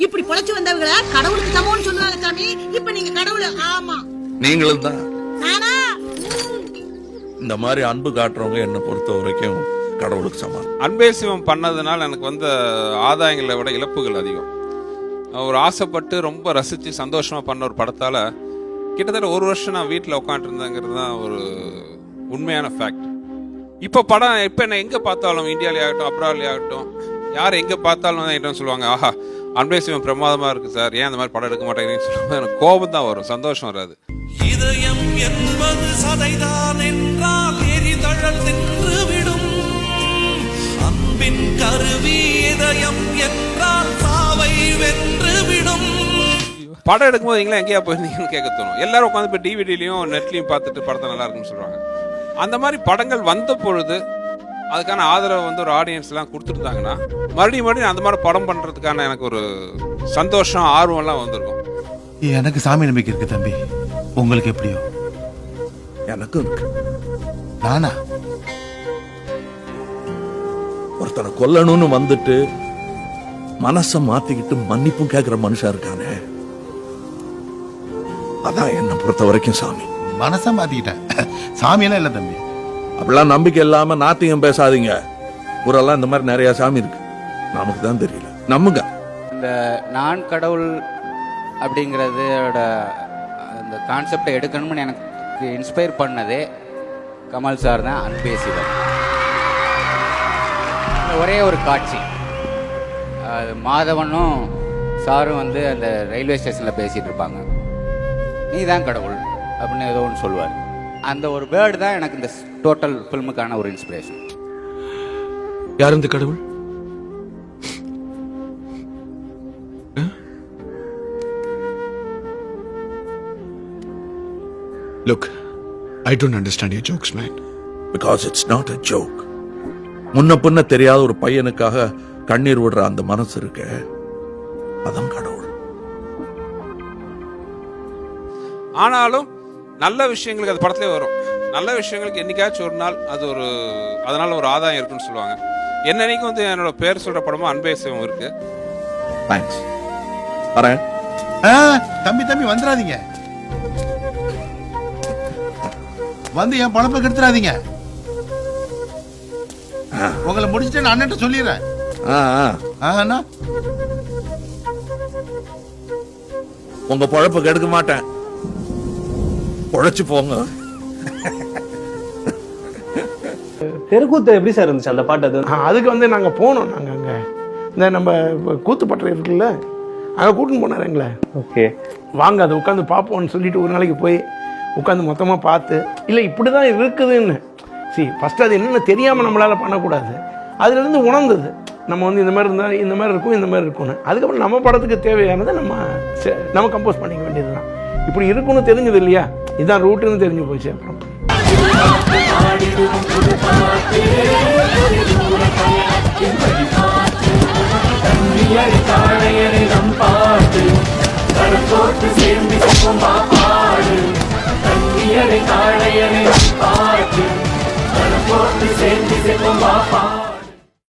இப்படி பொழைச்சு வந்தவங்கள கடவுளுக்கு சமம்னு சொல்லுவாங்க சாமி. இப்ப நீங்க கடவுள். ஆமா, நீங்களும் தான். நானா? இந்த மாதிரி அன்பு காட்டுறவங்க என்ன பொறுத்த வரைக்கும் கடவுளுக்கு சமம். அன்பே சிவம் பண்ணதுனால எனக்கு வந்த ஆதாயங்களை விட இழப்புகள் அதிகம். ஒரு ஆசைப்பட்டு ரொம்ப ரசித்து சந்தோஷமாக பண்ண ஒரு படத்தால் கிட்டத்தட்ட ஒரு வருஷம் நான் வீட்டில் உட்காந்துருந்தேங்கிறது தான் ஒரு உண்மையான ஃபேக்ட். இப்போ படம் இப்போ என்ன எங்கே பார்த்தாலும் இந்தியாவிலே ஆகட்டும் அப்ராட்லேயே ஆகட்டும் யார் எங்கே பார்த்தாலும் தான் என்கிட்ட சொல்லுவாங்க, ஆஹா அன்பே சிவம் பிரமாதமாக இருக்குது சார், ஏன் அந்த மாதிரி படம் எடுக்க மாட்டேங்கிறீங்கன்னு சொல்லும்போது எனக்கு கோபம் தான் வரும், சந்தோஷம் வராது. இதயம் என்பது சதைதான் என்றால் எரிதழல் நின்றுவிடும். அன்பின் கருவி இதயம் என்றால் சாவை வென்றுவிடும். படம் எடுக்கும்போது நீங்களா எங்கேயா போயிருந்தீங்கன்னு கேட்க தோணும். எல்லாரும் உட்காந்து இப்போ டிவிடிலையும் நெட்லையும் பார்த்துட்டு படத்தை நல்லா இருக்குன்னு சொல்கிறாங்க. அந்த மாதிரி படங்கள் வந்த பொழுது அதுக்கான ஆதரவை வந்து ஒரு ஆடியன்ஸ்லாம் கொடுத்துருந்தாங்கன்னா மறுபடியும் அந்த மாதிரி படம் பண்ணுறதுக்கான எனக்கு ஒரு சந்தோஷம் ஆர்வம்லாம் வந்திருக்கும். எனக்கு சாமி நம்பிக்கை இருக்கு தம்பி, உங்களுக்கு எப்படியோ? எனக்கும் இருக்கு. நானா ஒருத்தனை கொல்லணும்னு வந்துட்டு மனசை மாத்திக்கிட்டு மன்னிப்பும் கேட்கிற மனுஷன் இருக்கானே, அதான் என்ன பொறுத்த வரைக்கும் சாமி. மனசை மாத்திக்கிட்டேன், சாமியெல்லாம் இல்ல தம்பி. அப்படிலாம் நம்பிக்கை இல்லாம நாத்தியம் பேசாதீங்க. ஊரெல்லாம் இந்த மாதிரி நிறைய சாமி இருக்கு, நமக்கு தான் தெரியல. நம்புங்க. இந்த நான் கடவுள் அப்படிங்கிறதோட அந்த கான்செப்டை எடுக்கணும்னு எனக்கு இன்ஸ்பயர் பண்ணதே கமல் சார் தான். அன்பே சிவம் ஒரே ஒரு காட்சி, மாதவனும் சாரும் வந்து அந்த ரயில்வே ஸ்டேஷனில் பேசிகிட்டு இருப்பாங்க, நீ தான் கடவுள் அப்படின்னு ஏதோ ஒன்று சொல்லுவார். அந்த ஒரு வேர்டு தான் எனக்கு இந்த டோட்டல் ஃபில்முக்கான ஒரு இன்ஸ்பிரேஷன். யார் இந்த கடவுள்? Look, I don't understand your jokes, man. Because it's not a joke. முன்ன பின்ன தெரியாத ஒரு பையனுக்காக கண்ணீர் விடுற அந்த மனசு இருக்கு, அதான் கடவுள். ஆனாலும் நல்ல விஷயங்களுக்கு அது படத்துலேயே வரும். நல்ல விஷயங்களுக்கு என்னைக்காச்சும் ஒரு நாள் அது ஒரு அதனால ஒரு ஆதாயம் இருக்குன்னு சொல்லுவாங்க. என்னன்னைக்கு வந்து என்னோட பேர் சொல்ற படமும் அன்பே சிவம் இருக்கு. தேங்க்ஸ். வரேன். தம்பி தம்பி வந்துடாதீங்க, வந்து என் பழப்பை கெடுத்துறாதீங்க. உங்களை முடிச்சுட்டு நான் அண்ணன் சொல்லிடுறேன். உங்க பழப்ப கெடுக்க மாட்டேன், உழைச்சு போங்க. தெருக்கூத்து எப்படி சார் இருந்துச்சு அந்த பாட்டு? அதுக்கு வந்து நாங்கள் போனோம், நாங்கள் அங்கே இந்த நம்ம கூத்துப்பட்டறை இருக்குல்ல, அங்கே கூட்டின்னு போனார் எங்களை. ஓகே வாங்க அதை உட்காந்து பார்ப்போம்னு சொல்லிட்டு ஒரு நாளைக்கு போய் உட்காந்து மொத்தமாக பார்த்து, இல்லை இப்படி தான் இருக்குதுன்னு ஃபஸ்ட்டு அது என்னென்ன தெரியாமல் நம்மளால் பண்ணக்கூடாது, அதுலேருந்து உணர்ந்தது நம்ம வந்து இந்த மாதிரி இருந்தால் இந்த மாதிரி இருக்கும் இந்த மாதிரி இருக்கும்னு. அதுக்கப்புறம் நம்ம படத்துக்கு தேவையானதை நம்ம கம்போஸ் பண்ணிக்க வேண்டியது தான். இப்படி இருக்குன்னு தெரிஞ்சது இல்லையா, இதுதான் ரூட்டுன்னு தெரிஞ்சு போச்சு. அப்புறம்